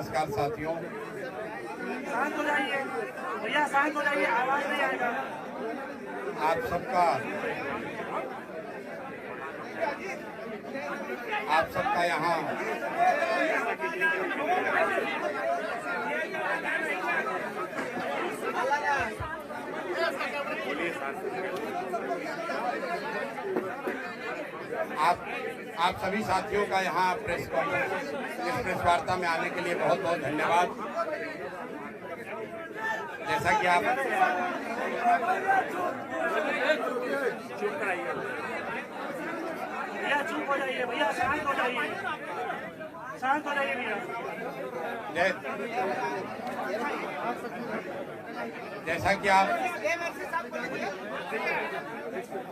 नमस्कार साथियों। शांत हो जाइए भैया, शांत हो जाइए, आवाज नहीं आएगा। आप सबका यहाँ आप सभी साथियों का यहाँ प्रेस कॉन्फ्रेंस इस प्रेस वार्ता में आने के लिए बहुत बहुत धन्यवाद। जैसा कि आप भैया चुप हो जाइए, भैया शांत हो जाइए, शांत हो जाइए भैया। जैसा कि आप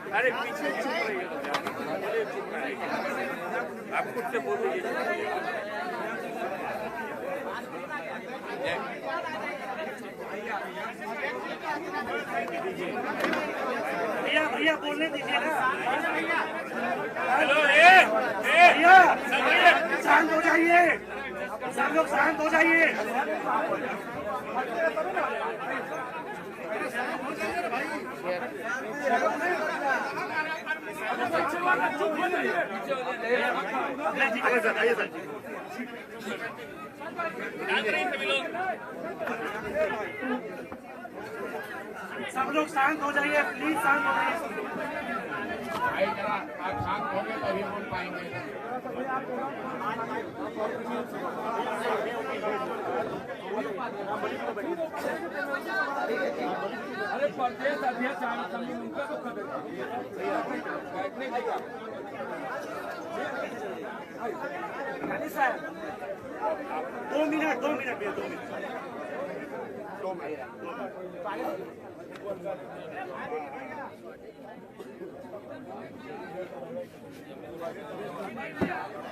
अरे पीछे चुप रहिए, आप खुद से बोल दीजिए। भैया भैया बोलने दीजिए ना। हेलो भैया शांत हो जाइए, सब लोग शांत हो जाइए। सब लोग शांत हो जाइए, प्लीज शांत हो जाइए सब लोग। आप शांत होंगे तभी बोल पाएंगे। अरे प्रदेश अध्यक्ष उनका तो सर 2 मिनट भैया, 2 मिनट।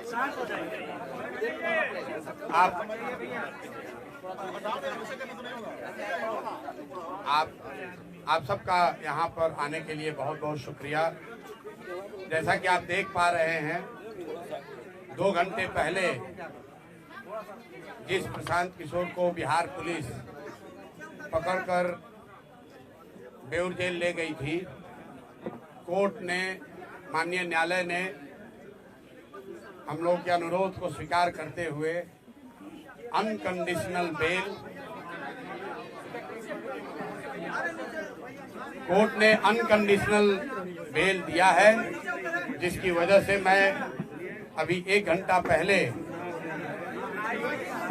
शांत हो जाइए। आप सबका यहाँ पर आने के लिए बहुत बहुत शुक्रिया। जैसा कि आप देख पा रहे हैं, 2 घंटे पहले जिस प्रशांत किशोर को बिहार पुलिस पकड़कर बेउर जेल ले गई थी, कोर्ट ने, माननीय न्यायालय ने हम लोग के अनुरोध को स्वीकार करते हुए अनकंडीशनल बेल, कोर्ट ने अनकंडीशनल बेल दिया है, जिसकी वजह से मैं अभी 1 घंटा पहले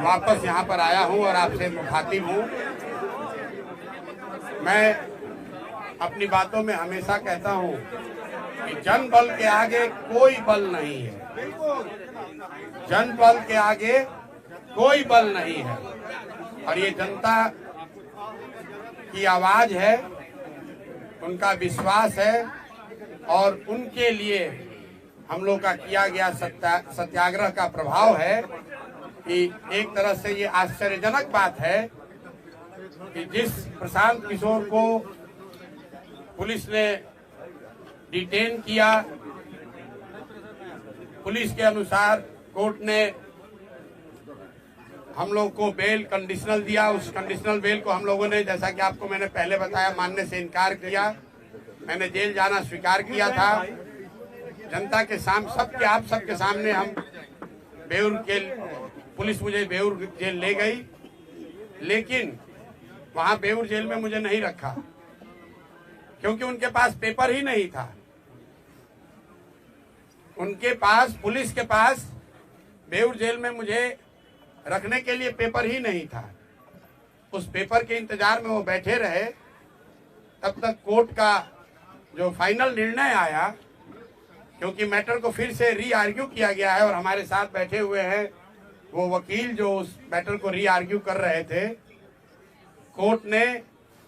वापस यहाँ पर आया हूँ और आपसे मुखातिब हूँ। मैं अपनी बातों में हमेशा कहता हूँ कि जन बल के आगे कोई बल नहीं है, जन बल के आगे कोई बल नहीं है। और ये जनता की आवाज है, उनका विश्वास है और उनके लिए हम लोग का किया गया सत्याग्रह का प्रभाव है कि एक तरह से ये आश्चर्यजनक बात है कि जिस प्रशांत किशोर को पुलिस ने डिटेन किया, पुलिस के अनुसार कोर्ट ने हम लोग को बेल कंडीशनल दिया। उस कंडीशनल बेल को हम लोगों ने, जैसा कि आपको मैंने पहले बताया, मानने से इनकार किया। मैंने जेल जाना स्वीकार किया था। जनता के सामने, आप सबके सामने हम बेउर जेल, पुलिस मुझे बेउर जेल ले गई, लेकिन वहां बेउर जेल में मुझे नहीं रखा क्योंकि उनके पास पेपर ही नहीं था। उनके पास, पुलिस के पास बेउर जेल में मुझे रखने के लिए पेपर ही नहीं था। उस पेपर के इंतजार में वो बैठे रहे, तब तक कोर्ट का जो फाइनल निर्णय आया, क्योंकि मैटर को फिर से री आर्ग्यू किया गया है और हमारे साथ बैठे हुए हैं वो वकील जो उस मैटर को री आर्ग्यू कर रहे थे। कोर्ट ने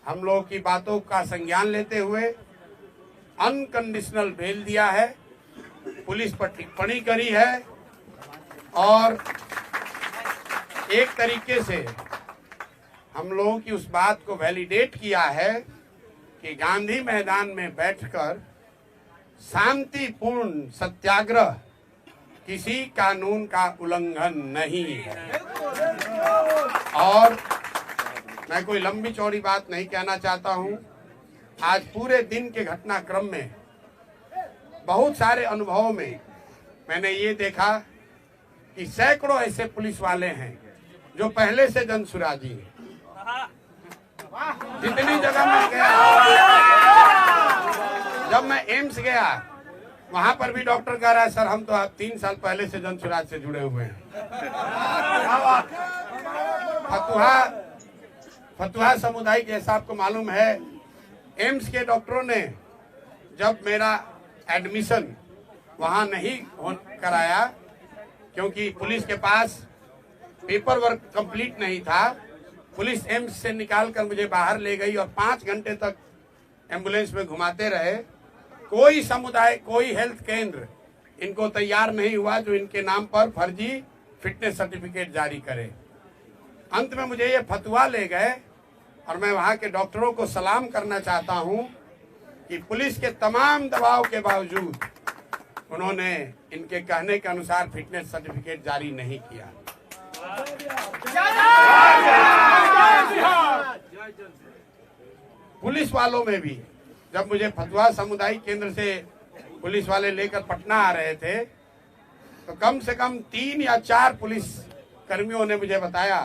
हम लोग की बातों का संज्ञान लेते हुए अनकंडीशनल बेल दिया है, पुलिस पर टिप्पणी करी है और एक तरीके से हम लोगों की उस बात को वैलिडेट किया है कि गांधी मैदान में बैठकर शांतिपूर्ण सत्याग्रह किसी कानून का उल्लंघन नहीं है। और मैं कोई लंबी चौड़ी बात नहीं कहना चाहता हूं। आज पूरे दिन के घटनाक्रम में बहुत सारे अनुभवों में मैंने ये देखा कि सैकड़ों ऐसे पुलिस वाले हैं जो पहले से जनसुराजी हैं। जितनी जगह मैं गया, जब मैं एम्स गया वहां पर भी डॉक्टर कह रहा है सर हम तो आप 3 साल पहले से जनसुराज से जुड़े हुए हैं। फतुहा समुदाय जैसा आपको मालूम है, एम्स के डॉक्टरों ने जब मेरा एडमिशन वहां नहीं कराया क्योंकि पुलिस के पास पेपर वर्क कंप्लीट नहीं था, पुलिस एम्स से निकाल कर मुझे बाहर ले गई और 5 घंटे तक एम्बुलेंस में घुमाते रहे। कोई समुदाय, कोई हेल्थ केंद्र इनको तैयार नहीं हुआ जो इनके नाम पर फर्जी फिटनेस सर्टिफिकेट जारी करे। अंत में मुझे ये फतवा ले गए और मैं वहां के डॉक्टरों को सलाम करना चाहता हूं कि पुलिस के तमाम दबाव के बावजूद उन्होंने इनके कहने के अनुसार फिटनेस सर्टिफिकेट जारी नहीं किया। पुलिस वालों में भी जब मुझे फतुहा सामुदायिक केंद्र से पुलिस वाले लेकर पटना आ रहे थे तो कम से कम 3 या 4 पुलिस कर्मियों ने मुझे बताया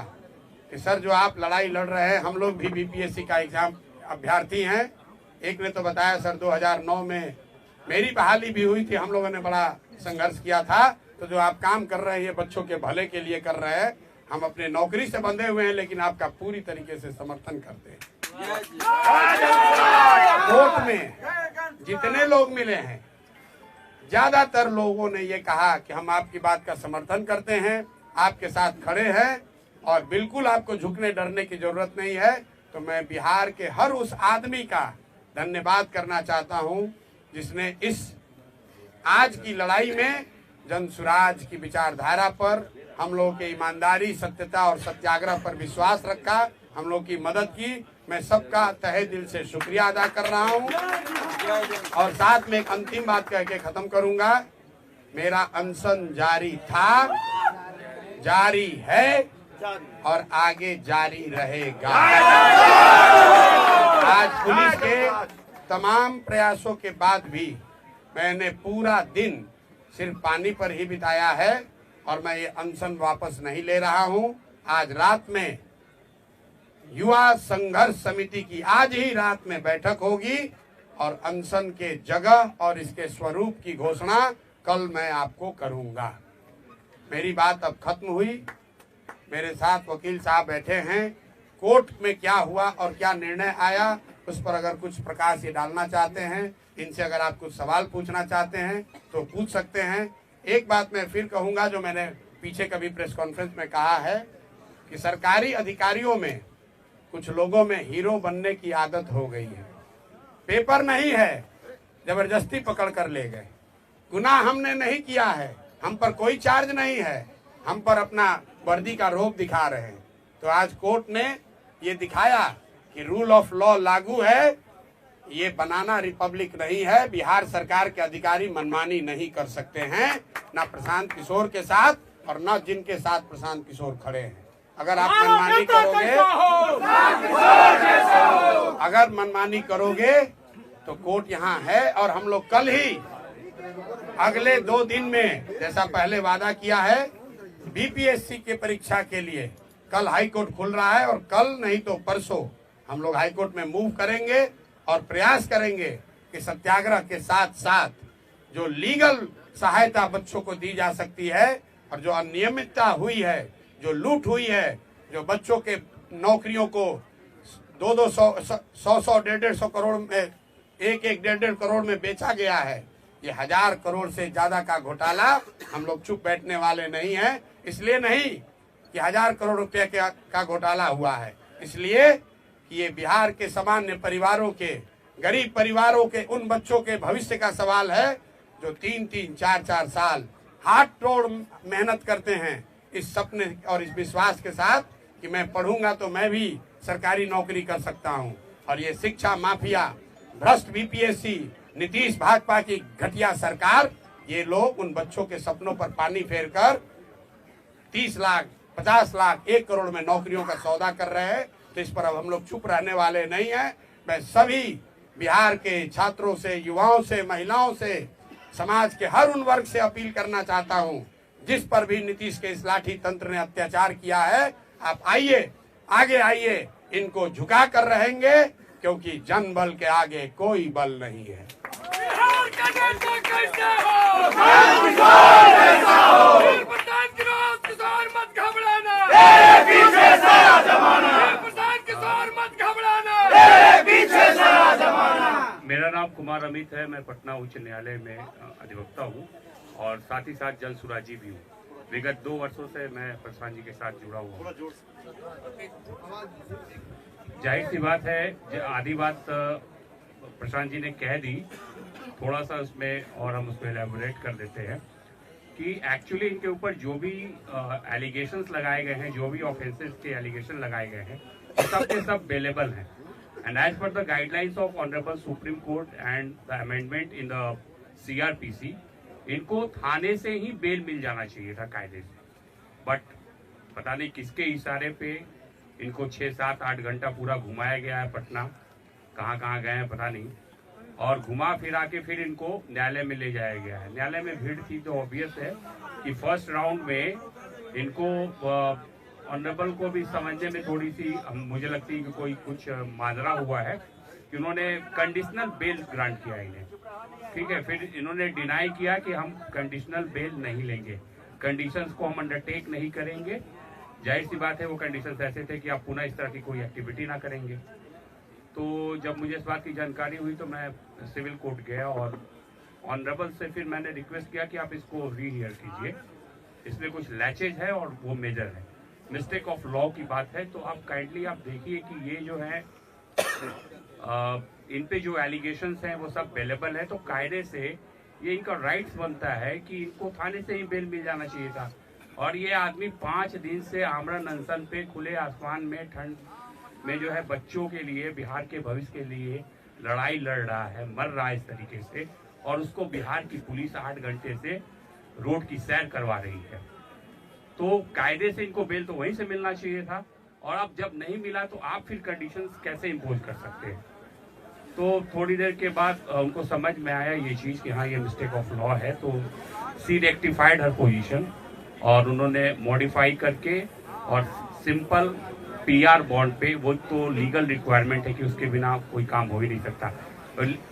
कि सर जो आप लड़ाई लड़ रहे हैं हम लोग भी बीपीएससी का एग्जाम अभ्यर्थी हैं। एक ने तो बताया सर 2009 में मेरी बहाली भी हुई थी, हम लोगों ने बड़ा संघर्ष किया था, तो जो आप काम कर रहे हैं ये बच्चों के भले के लिए कर रहे हैं, हम अपने नौकरी से बंधे हुए हैं लेकिन आपका पूरी तरीके से समर्थन करते हैं। कोर्ट में जितने लोग मिले हैं ज्यादातर लोगों ने ये कहा कि हम आपकी बात का समर्थन करते हैं, आपके साथ खड़े हैं और बिल्कुल आपको झुकने डरने की जरूरत नहीं है। तो मैं बिहार के हर उस आदमी का धन्यवाद करना चाहता हूं जिसने इस आज की लड़ाई में जनसुराज की विचारधारा पर, हम लोगों के ईमानदारी, सत्यता और सत्याग्रह पर विश्वास रखा, हम लोग की मदद की। मैं सबका तहे दिल से शुक्रिया अदा कर रहा हूं और साथ में एक अंतिम बात कह के खत्म करूंगा। मेरा अनशन जारी था, जारी है और आगे जारी रहेगा। आज पुलिस के तमाम प्रयासों के बाद भी मैंने पूरा दिन सिर्फ पानी पर ही बिताया है और मैं ये अनशन वापस नहीं ले रहा हूं। आज रात में युवा संघर्ष समिति की आज ही रात में बैठक होगी और अनशन के जगह और इसके स्वरूप की घोषणा कल मैं आपको करूंगा। मेरी बात अब खत्म हुई। मेरे साथ वकील साहब बैठे हैं। कोर्ट में क्या हुआ और क्या निर्णय आया उस पर अगर कुछ प्रकाश ये डालना चाहते हैं, इनसे अगर आप कुछ सवाल पूछना चाहते हैं तो पूछ सकते हैं। एक बात मैं फिर कहूंगा जो मैंने पीछे कभी प्रेस कॉन्फ्रेंस में कहा है कि सरकारी अधिकारियों में कुछ लोगों में हीरो बनने की आदत हो गई है। पेपर नहीं है, जबरदस्ती पकड़ कर ले गए। गुनाह हमने नहीं किया है, हम पर कोई चार्ज नहीं है, हम पर अपना वर्दी का रोब दिखा रहे हैं। तो आज कोर्ट ने ये दिखाया कि रूल ऑफ लॉ लागू है, ये बनाना रिपब्लिक नहीं है। बिहार सरकार के अधिकारी मनमानी नहीं कर सकते हैं, ना प्रशांत किशोर के साथ और न जिनके साथ प्रशांत किशोर खड़े हैं। अगर आप मनमानी करोगे तो कोर्ट यहाँ है और हम लोग कल ही अगले 2 दिन में जैसा पहले वादा किया है बीपीएससी के परीक्षा के लिए कल हाई कोर्ट खुल रहा है और कल नहीं तो परसों हम लोग हाई कोर्ट में मूव करेंगे और प्रयास करेंगे कि सत्याग्रह के साथ साथ जो लीगल सहायता बच्चों को दी जा सकती है और जो अनियमितता हुई है, जो लूट हुई है, जो बच्चों के नौकरियों को 200, 100, 150 करोड़ में 1-1.5 करोड़ में बेचा गया है, ये 1000 करोड़ से ज्यादा का घोटाला हम लोग चुप बैठने वाले नहीं हैं। इसलिए नहीं कि 1000 करोड़ रुपए का घोटाला हुआ है, इसलिए कि ये बिहार के सामान्य परिवारों के, गरीब परिवारों के उन बच्चों के भविष्य का सवाल है जो 3-3, 4-4 साल हाथ तोड़ मेहनत करते हैं इस सपने और इस विश्वास के साथ कि मैं पढ़ूंगा तो मैं भी सरकारी नौकरी कर सकता हूं। और ये शिक्षा माफिया, भ्रष्ट बीपीएससी, नीतीश भाजपा की घटिया सरकार, ये लोग उन बच्चों के सपनों पर पानी फेरकर 30 लाख 50 लाख 1 करोड़ में नौकरियों का सौदा कर रहे हैं, तो इस पर अब हम लोग चुप रहने वाले नहीं हैं। मैं सभी बिहार के छात्रों से, युवाओं से, महिलाओं से, समाज के हर उन वर्ग से अपील करना चाहता हूं, जिस पर भी नीतीश के इस लाठी तंत्र ने अत्याचार किया है, आप आइए, आगे आइए, इनको झुका कर रहेंगे, क्योंकि जनबल के आगे कोई बल नहीं है। बिहार का नेता कैसे हो? प्रधान किशोर मत घबराना, पीछे सारा जमाना, प्रधान किशोर मत घबराना। मेरा नाम कुमार अमित है। मैं पटना उच्च न्यायालय में अधिवक्ता हूँ और साथ ही साथ जन सुराजी भी हूँ। विगत 2 वर्षों से मैं प्रशांत जी के साथ जुड़ा हुआ हूँ। जाहिर सी बात है, आधी बात प्रशांत जी ने कह दी, थोड़ा सा उसमें और हम उसमें एलैबोरेट कर देते हैं कि एक्चुअली इनके ऊपर जो भी एलिगेशंस लगाए गए हैं, जो भी ऑफेंसेस के एलिगेशन लगाए गए हैं, सब के सब बेलेबल हैं। And as per the guidelines of honourable Supreme Court and the amendment in the CRPC, इनको थाने से ही बेल मिल जाना चाहिए था कायदे से। बट पता नहीं किसके इशारे पे इनको 6, 7, 8 घंटा पूरा घुमाया गया है पटना, कहाँ कहाँ गए हैं पता नहीं, और घुमा फिरा के फिर इनको न्यायालय में ले जाया गया है। न्यायालय में भीड़ थी तो ऑब्वियस है कि फर्स्ट राउंड में इनको ऑनरेबल को भी समझने में थोड़ी सी मुझे लगती है कि कोई कुछ माजरा हुआ है कि उन्होंने कंडीशनल बेल ग्रांट किया इन्हें, ठीक है। फिर इन्होंने डिनाई किया कि हम कंडीशनल बेल नहीं लेंगे, कंडीशंस को हम अंडरटेक नहीं करेंगे। जाहिर सी बात है वो कंडीशंस ऐसे थे कि आप पुनः इस तरह की कोई एक्टिविटी ना करेंगे। तो जब मुझे इस बात की जानकारी हुई तो मैं सिविल कोर्ट गया और ऑनरेबल से फिर मैंने रिक्वेस्ट किया कि आप इसको रीहियर कीजिए, इसमें कुछ लैचेज है और वो मेजर है, मिस्टेक ऑफ लॉ की बात है। तो आप काइंडली आप देखिए कि ये जो है इन पे जो एलिगेशंस हैं वो सब अवेलेबल है, तो कायदे से ये इनका राइट्स बनता है कि इनको थाने से ही बेल मिल जाना चाहिए था। और ये आदमी 5 दिन से आमरण अनशन पे खुले आसमान में ठंड में जो है बच्चों के लिए, बिहार के भविष्य के लिए लड़ाई लड़ रहा है, मर रहा है इस तरीके से, और उसको बिहार की पुलिस 8 घंटे से रोड की सैर करवा रही है। तो कायदे से इनको बेल तो वहीं से मिलना चाहिए था, और अब जब नहीं मिला तो आप फिर कंडीशंस कैसे इम्पोज कर सकते हैं। तो थोड़ी देर के बाद उनको समझ में आया ये चीज़ कि हाँ ये मिस्टेक ऑफ लॉ है, तो सी रेक्टिफाइड हर पोजीशन और उन्होंने मॉडिफाई करके और सिंपल PR बॉन्ड पे, वो तो लीगल रिक्वायरमेंट है कि उसके बिना कोई काम हो ही नहीं सकता।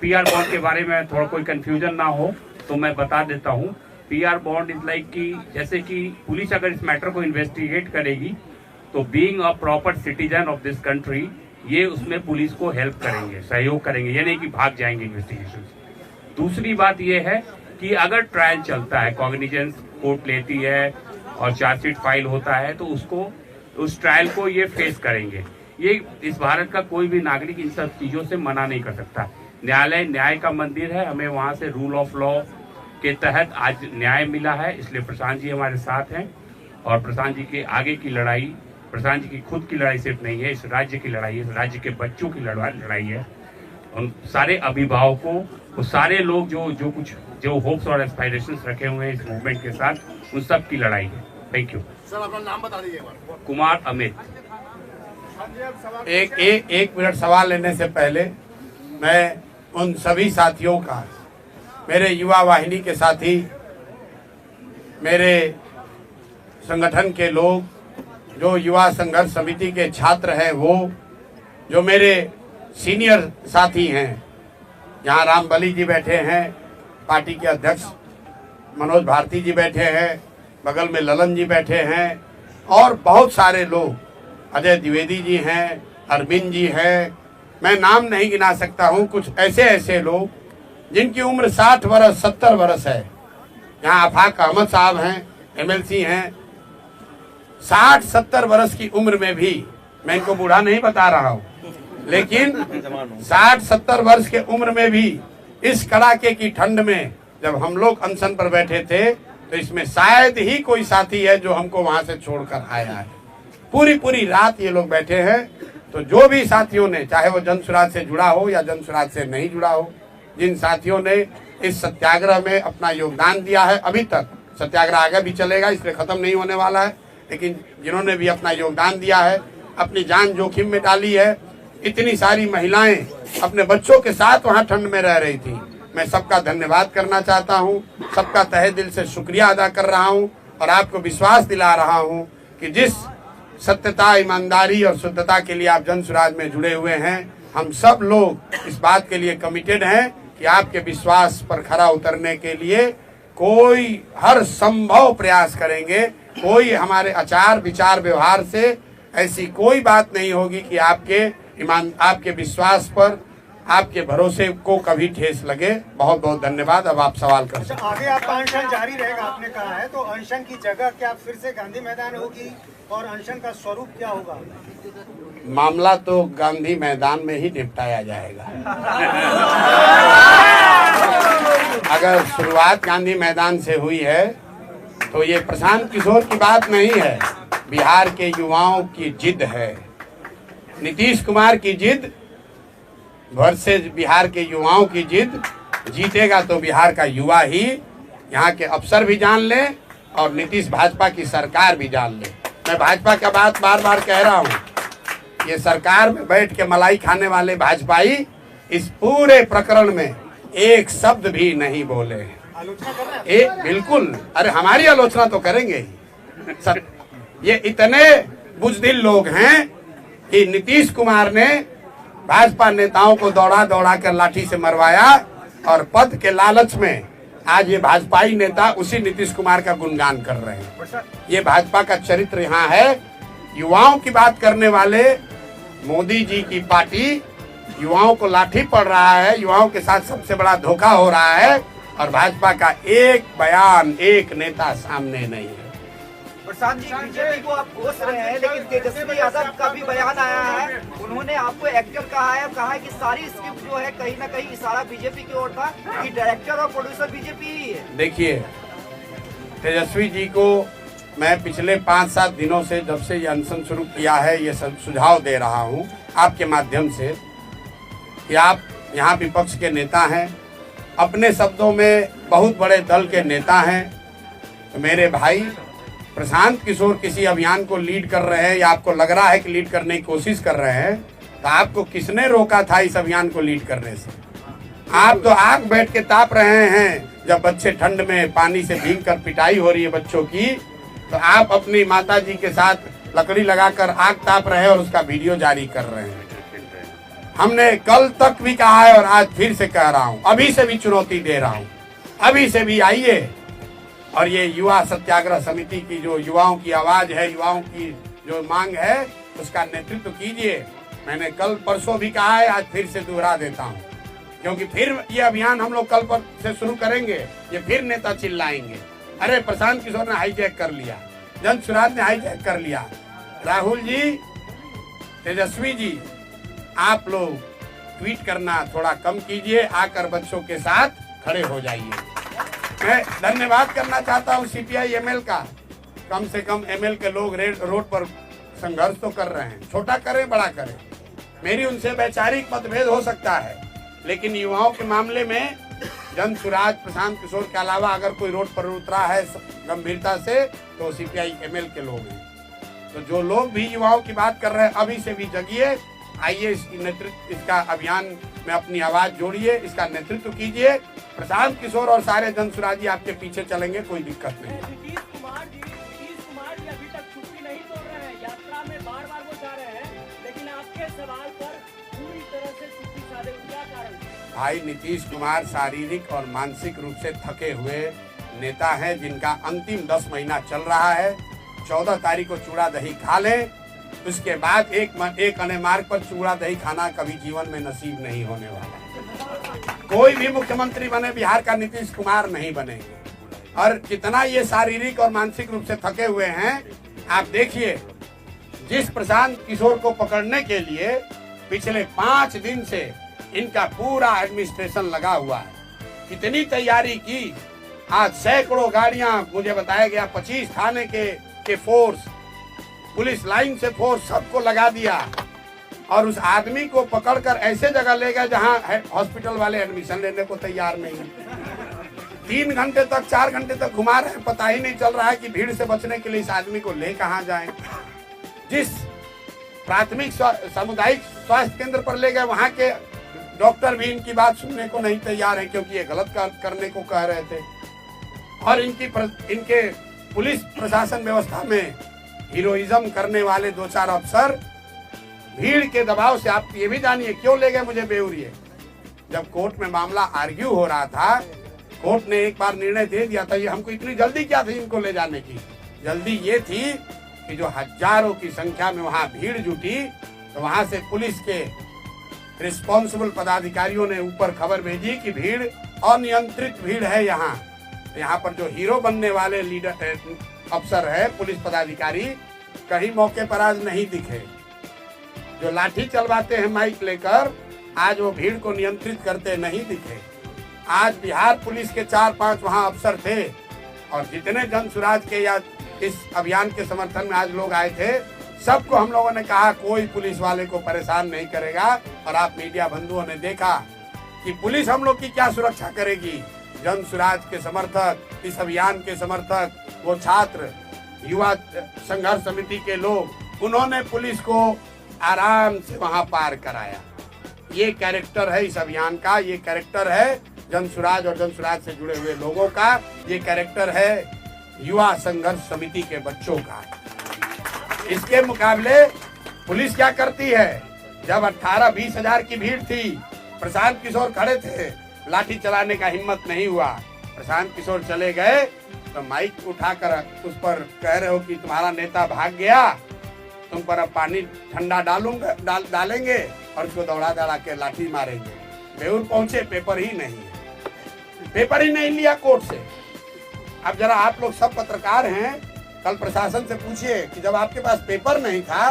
PR बॉन्ड के बारे में थोड़ा कोई कंफ्यूजन ना हो तो मैं बता देता हूँ। PR बॉन्ड इज लाइक कि जैसे कि पुलिस अगर इस मैटर को इन्वेस्टिगेट करेगी तो being a proper citizen of this country ये उसमें पुलिस को हेल्प करेंगे, सहयोग करेंगे, ये नहीं कि भाग जाएंगे इन्वेस्टिगेशन। दूसरी बात ये है कि अगर ट्रायल चलता है, कॉग्निजेंस कोर्ट लेती है और चार्जशीट फाइल होता है, तो उसको उस ट्रायल को ये फेस करेंगे। ये इस भारत का कोई भी नागरिक इन सब चीज़ों से मना नहीं कर सकता। न्यायालय न्याय का मंदिर है, हमें वहाँ से रूल ऑफ लॉ के तहत आज न्याय मिला है, इसलिए प्रशांत जी हमारे साथ हैं। और प्रशांत जी के आगे की लड़ाई, प्रशांत जी की खुद की लड़ाई सिर्फ नहीं है, इस राज्य की लड़ाई है, इस राज्य के बच्चों की लड़ाई है। उन सारे अभिभावकों, वो सारे लोग जो होप्स और एस्पायरेशंस रखे हुए हैं इस मूवमेंट के साथ, उन सब की लड़ाई है। थैंक यू सर, अपना नाम बता दीजिए। कुमार अमित। एक मिनट सवाल लेने से पहले मैं उन सभी साथियों का, मेरे युवा वाहिनी के साथी, मेरे संगठन के लोग, जो युवा संघर्ष समिति के छात्र हैं, वो जो मेरे सीनियर साथी हैं, यहाँ रामबली जी बैठे हैं, पार्टी के अध्यक्ष मनोज भारती जी बैठे हैं, बगल में ललन जी बैठे हैं, और बहुत सारे लोग, अजय द्विवेदी जी हैं, अरविंद जी हैं, मैं नाम नहीं गिना सकता हूँ। कुछ ऐसे लोग जिनकी उम्र 60 वर्ष 70 वर्ष है। यहाँ आफाक अहमद साहब हैं, MLC हैं। 60-70 वर्ष की उम्र में भी, मैं इनको बूढ़ा नहीं बता रहा हूँ, लेकिन 60-70 वर्ष के उम्र में भी इस कड़ाके की ठंड में जब हम लोग अनशन पर बैठे थे, तो इसमें शायद ही कोई साथी है जो हमको वहां से छोड़कर आया है। पूरी रात ये लोग बैठे हैं। तो जो भी साथियों ने, चाहे वो जन सुराज से जुड़ा हो या जन सुराज से नहीं जुड़ा हो, जिन साथियों ने इस सत्याग्रह में अपना योगदान दिया है, अभी तक सत्याग्रह आगे भी चलेगा, इसलिए खत्म नहीं होने वाला है। लेकिन जिन्होंने भी अपना योगदान दिया है, अपनी जान जोखिम में डाली है, इतनी सारी महिलाएं अपने बच्चों के साथ वहां ठंड में रह रही थी। मैं सबका धन्यवाद करना चाहता हूं, सबका तहे दिल से शुक्रिया अदा कर रहा हूं और आपको विश्वास दिला रहा हूं कि जिस सत्यता, ईमानदारी और शुद्धता के लिए आप जन सुराज में जुड़े हुए हैं, हम सब लोग इस बात के लिए कमिटेड हैं कि आपके विश्वास पर खरा उतरने के लिए कोई हर संभव प्रयास करेंगे। कोई हमारे आचार विचार व्यवहार से ऐसी कोई बात नहीं होगी कि आपके विश्वास पर, आपके भरोसे को कभी ठेस लगे। बहुत बहुत धन्यवाद। अब आप सवाल कर सकते हैं। आगे आपका अनशन जारी रहेगा, आपने कहा है, तो अनशन की जगह क्या फिर से गांधी मैदान होगी और अनशन का स्वरूप क्या होगा? मामला तो गांधी मैदान में ही निपटाया जाएगा। अगर शुरुआत गांधी मैदान से हुई है तो ये प्रशांत किशोर की बात नहीं है, बिहार के युवाओं की जिद है, नीतीश कुमार की जिद वर्सेस बिहार के युवाओं की जिद। जीतेगा तो बिहार का युवा ही, यहाँ के अफसर भी जान ले और नीतीश भाजपा की सरकार भी जान ले। मैं भाजपा का बात बार बार कह रहा हूँ, ये सरकार में बैठ के मलाई खाने वाले भाजपाई इस पूरे प्रकरण में एक शब्द भी नहीं बोले। आलोचना कर रहे हैं? बिल्कुल, अरे हमारी आलोचना तो करेंगे ही सर। ये इतने बुजदिल लोग हैं कि नीतीश कुमार ने भाजपा नेताओं को दौड़ा दौड़ा कर लाठी से मरवाया और पद के लालच में आज ये भाजपाई नेता उसी नीतीश कुमार का गुणगान कर रहे हैं। ये भाजपा का चरित्र यहाँ है। युवाओं की बात करने वाले मोदी जी की पार्टी युवाओं को लाठी पड़ रहा है, युवाओं के साथ सबसे बड़ा धोखा हो रहा है और भाजपा का एक बयान, एक नेता सामने नहीं है। प्रशांत जी, बीजेपी को आप कोस रहे हैं, लेकिन तेजस्वी यादव का भी बयान आया है, उन्होंने आपको एक्टर कहा है, कहा है कि सारी स्क्रिप्ट जो है कहीं ना कहीं इशारा बीजेपी की ओर था कि डायरेक्टर और प्रोड्यूसर बीजेपी ही है। देखिए, तेजस्वी जी को मैं पिछले 5-7 दिनों से, जब से ये अनशन शुरू किया है, ये सुझाव दे रहा हूँ आपके माध्यम से कि आप यहाँ विपक्ष के नेता हैं, अपने शब्दों में बहुत बड़े दल के नेता हैं। तो मेरे भाई, प्रशांत किशोर किसी अभियान को लीड कर रहे हैं या आपको लग रहा है कि लीड करने की कोशिश कर रहे हैं, तो आपको किसने रोका था इस अभियान को लीड करने से? आप तो आग बैठ के ताप रहे हैं। जब बच्चे ठंड में पानी से भीग कर पिटाई हो रही है बच्चों की, तो आप अपनी माता जी के साथ लकड़ी लगाकर आग ताप रहे हैं और उसका वीडियो जारी कर रहे हैं। हमने कल तक भी कहा है और आज फिर से कह रहा हूँ, अभी से भी चुनौती दे रहा हूँ, अभी से भी आइए और ये युवा सत्याग्रह समिति की जो युवाओं की आवाज है, युवाओं की जो मांग है, उसका नेतृत्व कीजिए। मैंने कल परसों भी कहा है, आज फिर से दोहरा देता हूँ, क्योंकि फिर ये अभियान हम लोग कल पर से शुरू करेंगे, ये फिर नेता चिल्लाएंगे, अरे प्रशांत किशोर ने हाईजैक कर लिया, जन सुराज ने हाईजैक कर लिया। राहुल जी, तेजस्वी जी, आप लोग ट्वीट करना थोड़ा कम कीजिए, आकर बच्चों के साथ खड़े हो जाइए। मैं धन्यवाद करना चाहता हूँ सीपीआई एमएल का, कम से कम एमएल के लोग रोड पर संघर्ष तो कर रहे हैं, छोटा करें बड़ा करें, मेरी उनसे वैचारिक मतभेद हो सकता है, लेकिन युवाओं के मामले में जन सुराज, प्रशांत किशोर के अलावा अगर कोई रोड पर उतरा है गंभीरता से, तो सीपीआई एमएल के लोग हैं। तो जो लोग भी युवाओं की बात कर रहे हैं, अभी से भी जगिए, आइए इसका अभियान में अपनी आवाज जोड़िए, इसका नेतृत्व कीजिए। प्रशांत किशोर और सारे जन सुराजी आपके पीछे चलेंगे, कोई दिक्कत नहीं। नीतीश कुमार जी अभी तक छुट्टी नहीं तोड़ रहे हैं, यात्रा में बार-बार वो जा रहे हैं, लेकिन आपके सवाल पर पूरी तरह से छुट्टी साधे, क्या कारण? भाई, नीतीश कुमार शारीरिक और मानसिक रूप से थके हुए नेता हैं, जिनका अंतिम 10 महीना चल रहा है। 14 तारीख को चूड़ा दही खा लें, उसके बाद एक अने मार्ग पर चूड़ा दही खाना कभी जीवन में नसीब नहीं होने वाला। कोई भी मुख्यमंत्री बने बिहार का नीतीश कुमार नहीं बनेंगे। और कितना ये शारीरिक और मानसिक रूप से थके हुए हैं, आप देखिए, जिस प्रशांत किशोर को पकड़ने के लिए पिछले 5 दिन से इनका पूरा एडमिनिस्ट्रेशन लगा हुआ है, कितनी तैयारी की। आज सैकड़ों गाड़ियां, मुझे बताया गया 25 थाने के फोर्स, पुलिस लाइन से फोर्स, सबको लगा दिया और उस आदमी को पकड़कर ऐसे जगह ले गए जहां हॉस्पिटल वाले एडमिशन लेने को तैयार नहीं। 3 घंटे तक 4 घंटे तक घुमा रहे हैं, पता ही नहीं चल रहा है कि भीड़ से बचने के लिए इस आदमी को ले कहां जाएं। जिस प्राथमिक सामुदायिक स्वास्थ्य केंद्र पर ले गए वहां के डॉक्टर भी इनकी बात सुनने को नहीं तैयार है, क्योंकि ये गलत करने को कह रहे थे। और इनके पुलिस प्रशासन व्यवस्था में हीरोइज्म करने वाले 2-4 अफसर भीड़ के दबाव से, आप ये भी जानिए क्यों ले गए मुझे बेउरिए। जब कोर्ट में मामला आर्ग्यू हो रहा था, कोर्ट ने एक बार निर्णय दे दिया था। ये हमको इतनी जल्दी क्या थी इनको ले जाने की? जल्दी ये थी कि जो हजारों की संख्या में वहां भीड़ जुटी, तो वहां से पुलिस के रिस्पॉन्सिबल पदाधिकारियों ने ऊपर खबर भेजी कि भीड़ अनियंत्रित भीड़ है। यहाँ पर जो हीरो बनने वाले लीडर अफसर है, पुलिस पदाधिकारी, कहीं मौके पर आज नहीं दिखे। जो लाठी चलवाते हैं माइक लेकर, आज वो भीड़ को नियंत्रित करते नहीं दिखे। आज बिहार पुलिस के 4-5 वहाँ अफसर थे, और जितने जन सुराज के या इस अभियान के समर्थन में आज लोग आए थे, सबको हम लोगों ने कहा कोई पुलिस वाले को परेशान नहीं करेगा। और आप मीडिया बंधुओं ने देखा कि पुलिस हम लोग की क्या सुरक्षा करेगी। जन सुराज के समर्थक, इस अभियान के समर्थक, वो छात्र, युवा संघर्ष समिति के लोग, उन्होंने पुलिस को आराम से वहां पार कराया। ये कैरेक्टर है इस अभियान का, ये कैरेक्टर है जन सुराज और जन सुराज से जुड़े हुए लोगों का, ये कैरेक्टर है युवा संघर्ष समिति के बच्चों का। इसके मुकाबले पुलिस क्या करती है? जब 18-20 हजार की भीड़ थी, प्रशांत किशोर खड़े थे, लाठी चलाने का हिम्मत नहीं हुआ। प्रशांत किशोर चले गए तो माइक उठाकर उस पर कह रहे हो कि तुम्हारा नेता भाग गया, तुम पर अब पानी ठंडा डालेंगे और उसको दौड़ा के लाठी मारेंगे। बेउर पहुंचे, पेपर ही नहीं है, पेपर ही नहीं लिया कोर्ट से। अब जरा आप लोग सब पत्रकार हैं, कल प्रशासन से पूछिए कि जब आपके पास पेपर नहीं था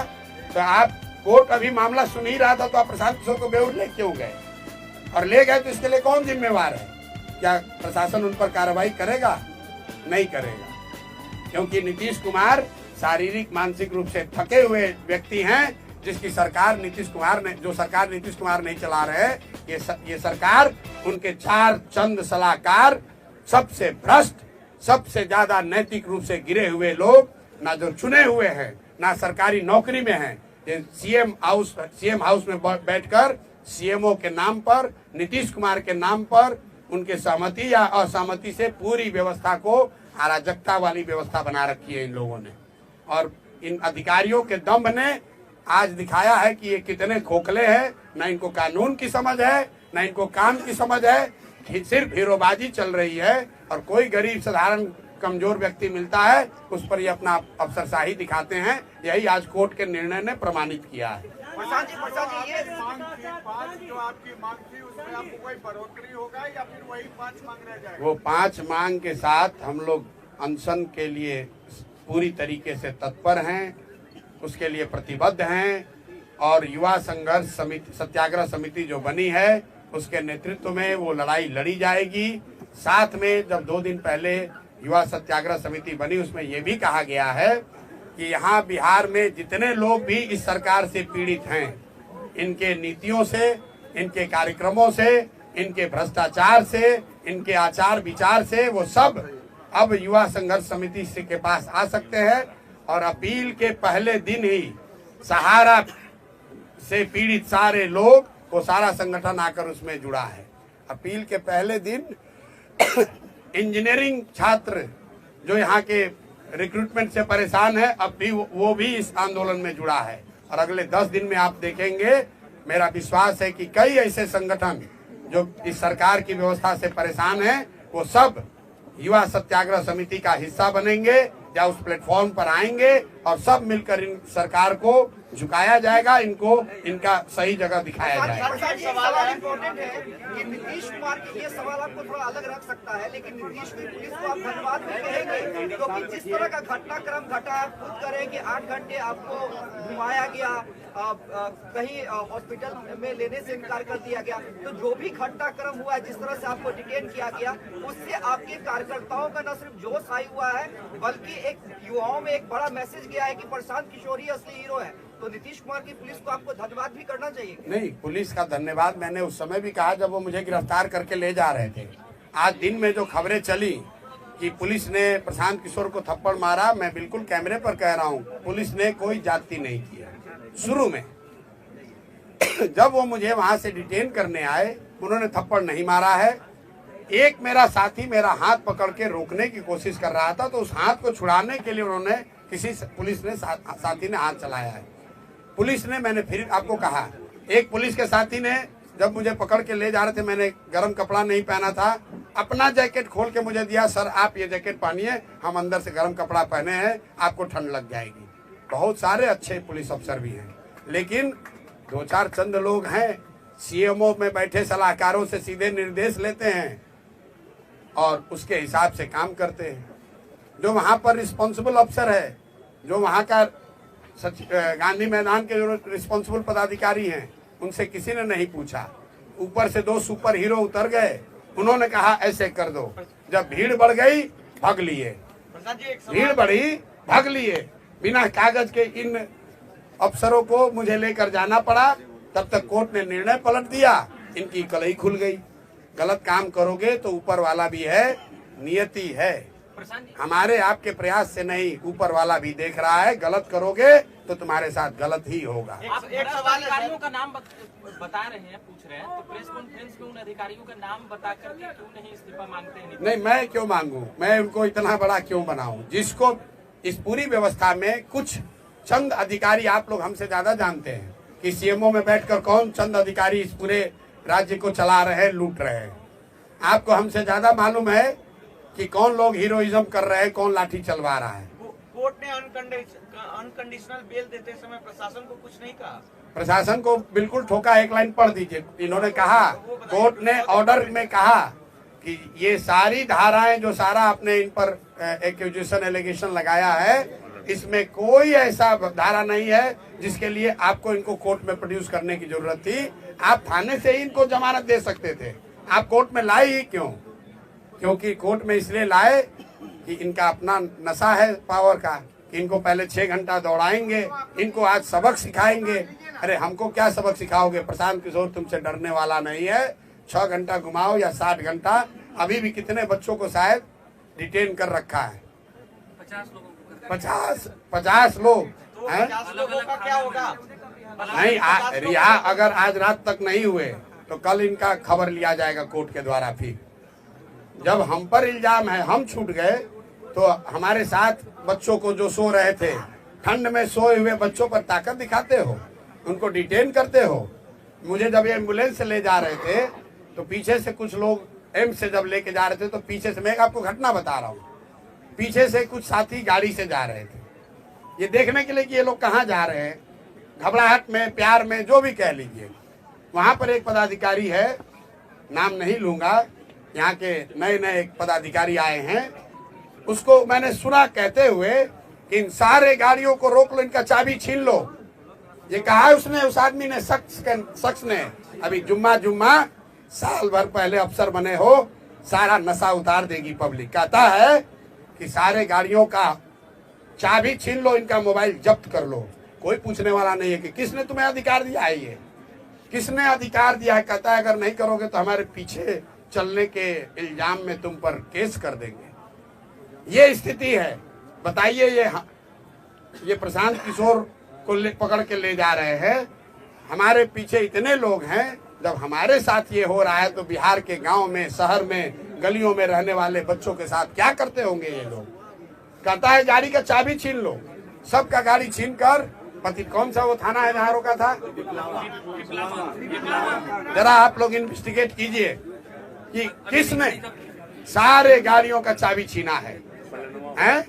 तो आप, कोर्ट अभी मामला सुन ही रहा था, तो आप प्रशांत किशोर को बेउर ले क्यों गए? और ले गए तो इसके लिए कौन जिम्मेवार है? क्या प्रशासन उन पर कार्रवाई करेगा? नहीं करेगा, क्योंकि नीतीश कुमार शारीरिक मानसिक रूप से थके हुए व्यक्ति हैं, जिसकी सरकार नीतीश कुमार नहीं चला रहे। ये सरकार, उनके 4 चंद सलाहकार, सबसे भ्रष्ट, सबसे ज्यादा नैतिक रूप से गिरे हुए लोग, ना जो चुने हुए हैं, ना सरकारी नौकरी में हैं। सीएम हाउस में बैठकर सीएमओ के नाम पर, नीतीश कुमार के नाम पर, उनके सहमति या असहमति से पूरी व्यवस्था को अराजकता वाली व्यवस्था बना रखी है इन लोगों ने। और इन अधिकारियों के दम्भ ने आज दिखाया है कि ये कितने खोखले हैं। न इनको कानून की समझ है, न इनको काम की समझ है, सिर्फ हीरोबाजी चल रही है। और कोई गरीब साधारण कमजोर व्यक्ति मिलता है, उस पर ये अपना अफसरशाही दिखाते हैं। यही आज कोर्ट के निर्णय ने प्रमाणित किया है। प्रशांत जी, ये जो आपकी मांग थी उसमें आपको कोई बढ़ोतरी होगा या फिर वही 5 मांग रह जाएगा? वो 5 मांग के साथ हम लोग अनशन के लिए पूरी तरीके से तत्पर हैं, उसके लिए प्रतिबद्ध हैं। और युवा संघर्ष समिति, सत्याग्रह समिति जो बनी है, उसके नेतृत्व में वो लड़ाई लड़ी जाएगी। साथ में जब 2 दिन पहले युवा सत्याग्रह समिति बनी, उसमें ये भी कहा गया है कि यहाँ बिहार में जितने लोग भी इस सरकार से पीड़ित हैं, इनके नीतियों से, इनके कार्यक्रमों से, इनके भ्रष्टाचार से, इनके आचार विचार से, वो सब अब युवा संघर्ष समिति के पास आ सकते हैं। और अपील के पहले दिन ही सहारा से पीड़ित सारे लोग, वो सारा संगठन आकर उसमें जुड़ा है। अपील के पहले दिन इंजीनियरिंग छात्र जो यहाँ के रिक्रूटमेंट से परेशान है, अब भी वो भी इस आंदोलन में जुड़ा है। और अगले 10 दिन में आप देखेंगे, मेरा विश्वास है कि कई ऐसे संगठन जो इस सरकार की व्यवस्था से परेशान हैं, वो सब युवा सत्याग्रह समिति का हिस्सा बनेंगे या उस प्लेटफॉर्म पर आएंगे, और सब मिलकर इन सरकार को झुकाया जाएगा, इनको इनका सही जगह दिखाया जाएगा। सवाल इम्पोर्टेंट है कि नीतीश कुमार के ये सवाल आपको थोड़ा अलग रख सकता है, लेकिन नीतीश की पुलिस को आप धन्यवाद भी कहेंगे, क्योंकि जिस तरह का घटनाक्रम घटा, आप खुद करें कि 8 घंटे आपको घुमाया गया, कहीं हॉस्पिटल में लेने से इनकार कर दिया गया। तो जो भी घटनाक्रम हुआ है, जिस तरह से आपको डिटेन किया गया, उससे आपके कार्यकर्ताओं का न सिर्फ जोश आई हुआ है, बल्कि एक युवाओं में एक बड़ा मैसेज गया है कि प्रशांत किशोर ही असली हीरो है। तो नीतीश कुमार की पुलिस को आपको धन्यवाद भी करना चाहिए। नहीं, पुलिस का धन्यवाद मैंने उस समय भी कहा जब वो मुझे गिरफ्तार करके ले जा रहे थे। आज दिन में जो खबरें चली कि पुलिस ने प्रशांत किशोर को थप्पड़ मारा, मैं बिल्कुल कैमरे पर कह रहा हूं, पुलिस ने कोई जाति नहीं किया। शुरू में जब वो मुझे वहां से डिटेन करने आए, उन्होंने थप्पड़ नहीं मारा है। एक मेरा साथी मेरा हाथ पकड़ के रोकने की कोशिश कर रहा था, तो उस हाथ को छुड़ाने के लिए उन्होंने पुलिस ने साथी ने हाथ चलाया है। पुलिस ने, मैंने फिर आपको कहा, एक पुलिस के साथी ने जब मुझे पकड़ के ले जा रहे थे, मैंने गर्म कपड़ा नहीं पहना था, अपना जैकेट खोल के मुझे दिया, सर आप ये जैकेट पहनिए, हम अंदर से गर्म कपड़ा पहने हैं, आपको ठंड लग जाएगी। बहुत सारे अच्छे पुलिस अफसर भी हैं, लेकिन दो चार चंद लोग हैं, सीएमओ में बैठे सलाहकारों से सीधे निर्देश लेते हैं और उसके हिसाब से काम करते हैं। जो वहां पर रिस्पॉन्सिबल अफसर है, जो वहां का गांधी मैदान के जो रिस्पॉन्सिबल पदाधिकारी हैं, उनसे किसी ने नहीं पूछा। ऊपर से 2 सुपर हीरो उतर गए, उन्होंने कहा ऐसे कर दो। जब भीड़ बढ़ गई भाग लिए, भीड़ बढ़ी भाग लिए। बिना कागज के इन अफसरों को मुझे लेकर जाना पड़ा। तब तक कोर्ट ने निर्णय पलट दिया, इनकी कलई खुल गई। गलत काम करोगे तो ऊपर वाला भी है, नियति है, हमारे आपके प्रयास से नहीं, ऊपर वाला भी देख रहा है। गलत करोगे तो तुम्हारे साथ गलत ही होगा। आप एक सवाल अधिकारियों का नाम बता रहे हैं, पूछ रहे हैं, तो प्रेस कॉन्फ्रेंस में उन अधिकारियों का नाम बता करके क्यों नहीं इस्तीफा मांगते हैं? नहीं, मैं क्यों मांगू, मैं उनको इतना बड़ा क्यों बनाऊं? जिसको इस पूरी व्यवस्था में कुछ चंद अधिकारी, आप लोग हमसे ज्यादा जानते हैं कि सीएमओ में बैठकर कौन चंद अधिकारी इस पूरे राज्य को चला रहे हैं, लूट रहे हैं। आपको हमसे ज्यादा मालूम है कि कौन लोग हीरोइज्म कर रहे हैं, कौन लाठी चलवा रहा है। कोर्ट ने अनकंडीशनल बेल देते समय प्रशासन को कुछ नहीं कहा? प्रशासन को बिल्कुल ठोका। एक लाइन पढ़ दीजिए। इन्होंने कहा, कोर्ट ने ऑर्डर में कहा कि ये सारी धाराएं जो सारा आपने इन पर एक्यूजेशन एलिगेशन लगाया है, इसमें कोई ऐसा धारा नहीं है जिसके लिए आपको इनको कोर्ट में प्रोड्यूस करने की जरूरत थी। आप थाने से ही इनको जमानत दे सकते थे, आप कोर्ट में लाए ही क्यों? क्योंकि कोर्ट में इसलिए लाए कि इनका अपना नशा है पावर का, इनको पहले 6 घंटा दौड़ाएंगे, इनको आज सबक सिखाएंगे। अरे हमको क्या सबक सिखाओगे? प्रशांत किशोर तुमसे डरने वाला नहीं है। 6 घंटा घुमाओ या 60 घंटा, अभी भी कितने बच्चों को शायद डिटेन कर रखा है? 50 लोग हैं। क्या होगा? नहीं, रिहा अगर आज रात तक नहीं हुए तो कल इनका खबर लिया जाएगा कोर्ट के द्वारा। फिर जब हम पर इल्जाम है, हम छूट गए, तो हमारे साथ बच्चों को जो सो रहे थे, ठंड में सोए हुए बच्चों पर ताकत दिखाते हो, उनको डिटेन करते हो। मुझे जब ये एम्बुलेंस से ले जा रहे थे तो पीछे से कुछ लोग, एम्स से जब लेके जा रहे थे तो पीछे से, मैं आपको घटना बता रहा हूँ, पीछे से कुछ साथी गाड़ी से जा रहे थे, ये देखने के लिए कि ये लोग कहाँ जा रहे हैं, घबराहट में, प्यार में, जो भी कह लीजिए। वहां पर एक पदाधिकारी है, नाम नहीं लूंगा, यहाँ के नए नए पदाधिकारी आए हैं, उसको मैंने सुना कहते हुए कि इन सारे गाड़ियों को रोक लो, इनका चाबी छीन लो। ये कहा है उसने, उस आदमी ने, शख्स ने। अभी जुम्मा साल भर पहले अफसर बने हो, सारा नशा उतार देगी पब्लिक। कहता है कि सारे गाड़ियों का चाबी छीन लो, इनका मोबाइल जब्त कर लो। कोई पूछने वाला नहीं है कि किसने तुम्हें अधिकार दिया है, ये किसने अधिकार दिया है। कहता है अगर नहीं करोगे तो हमारे पीछे चलने के इल्जाम में तुम पर केस कर देंगे। ये स्थिति है। बताइए, ये प्रशांत किशोर को पकड़ के ले जा रहे हैं, हमारे पीछे इतने लोग हैं। जब हमारे साथ ये हो रहा है तो बिहार के गांव में, शहर में, गलियों में रहने वाले बच्चों के साथ क्या करते होंगे ये लोग। कहता है गाड़ी का चाबी छीन लो, सबका गाड़ी छीन कर, पति कौन सा वो थाना है जहाँ रोका था, जरा आप लोग इन्वेस्टिगेट कीजिए कि किसने सारे गाड़ियों का चाबी छीना है, हैं?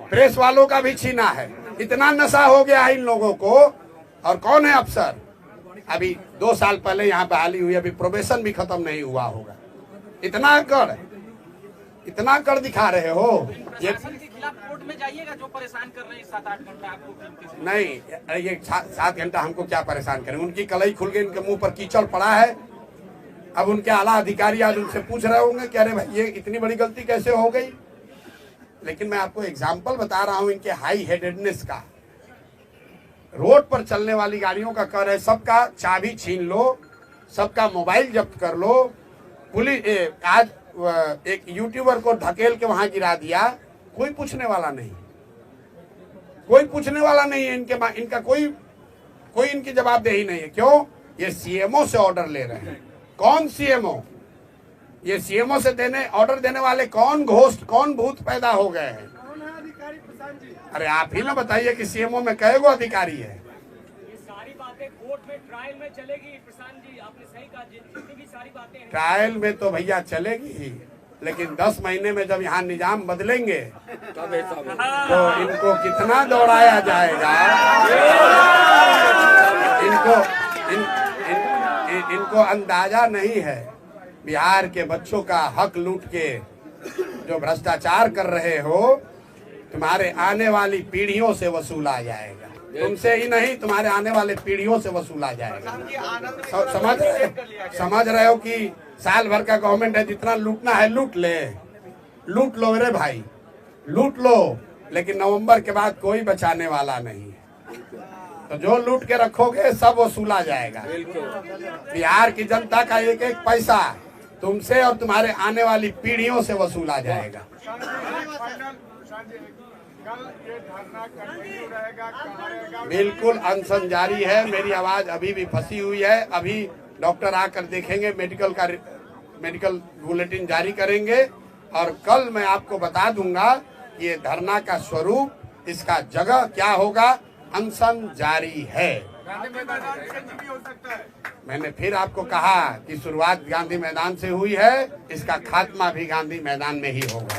प्रेस वालों का भी छीना है। इतना नशा हो गया है इन लोगों को। और कौन है अफसर? अभी 2 साल पहले यहाँ बहाली हुई, अभी प्रोबेशन भी खत्म नहीं हुआ होगा। इतना कर दिखा रहे हो। ये के खिलाफ कोर्ट में जाइएगा, जो परेशान कर रहे हैं 7-8 घंटा आपको। नहीं, ये 7 घंटा हमको क्या परेशान करें? उनकी कलई खुल गई, इनके मुंह पर कीचड़ पड़ा है। अब उनके आला अधिकारी आज उनसे पूछ रहे होंगे कि अरे भाई ये इतनी बड़ी गलती कैसे हो गई। लेकिन मैं आपको एग्जाम्पल बता रहा हूं इनके हाई हेडेडनेस का। रोड पर चलने वाली गाड़ियों का कर है, सबका चाबी छीन लो, सबका मोबाइल जब्त कर लो, पुलिस आज एक यूट्यूबर को ढकेल के वहां गिरा दिया, कोई पूछने वाला नहीं, कोई पूछने वाला नहीं है। इनका कोई इनकी जवाबदेही नहीं है। क्यों? ये सीएमओ से ऑर्डर ले रहे हैं। कौन सीएमओ? ये सीएमओ से ऑर्डर देने वाले कौन घोस्ट, कौन भूत पैदा हो गए हैं? अरे आप ही ना बताइए कि सीएमओ में कई गो अधिकारी है? ये सारी बातें कोर्ट में ट्रायल में चलेगी प्रशांत जी, आपने सही कहा, जितनी भी सारी बातें हैं ट्रायल में तो भैया चलेगी ही, लेकिन 10 महीने में जब यहाँ निजाम बदलेंगे तो इनको कितना दौड़ाया जाएगा। इनको अंदाजा नहीं है बिहार के बच्चों का हक लूट के जो भ्रष्टाचार कर रहे हो, तुम्हारे आने वाली पीढ़ियों से वसूला जाएगा। तुमसे ही नहीं, तुम्हारे आने वाले पीढ़ियों से वसूला जाएगा। समझ रहे हो कि साल भर का गवर्नमेंट है, जितना लूटना है लूट लूट लो मेरे भाई, लूट लो, लेकिन नवंबर के बाद कोई बचाने वाला नहीं है। तो जो लूट के रखोगे सब वसूला जाएगा। बिहार की जनता का एक एक पैसा तुमसे और तुम्हारे आने वाली पीढ़ियों से वसूला जाएगा। बिल्कुल अनशन जारी है। मेरी आवाज अभी भी फंसी हुई है। अभी डॉक्टर आकर देखेंगे, मेडिकल बुलेटिन जारी करेंगे और कल मैं आपको बता दूंगा कि ये धरना का स्वरूप, इसका जगह क्या होगा। अनशन जारी है। मैंने फिर आपको कहा कि शुरुआत गांधी मैदान से हुई है, इसका खात्मा भी गांधी मैदान में ही होगा।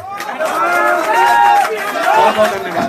बहुत बहुत धन्यवाद।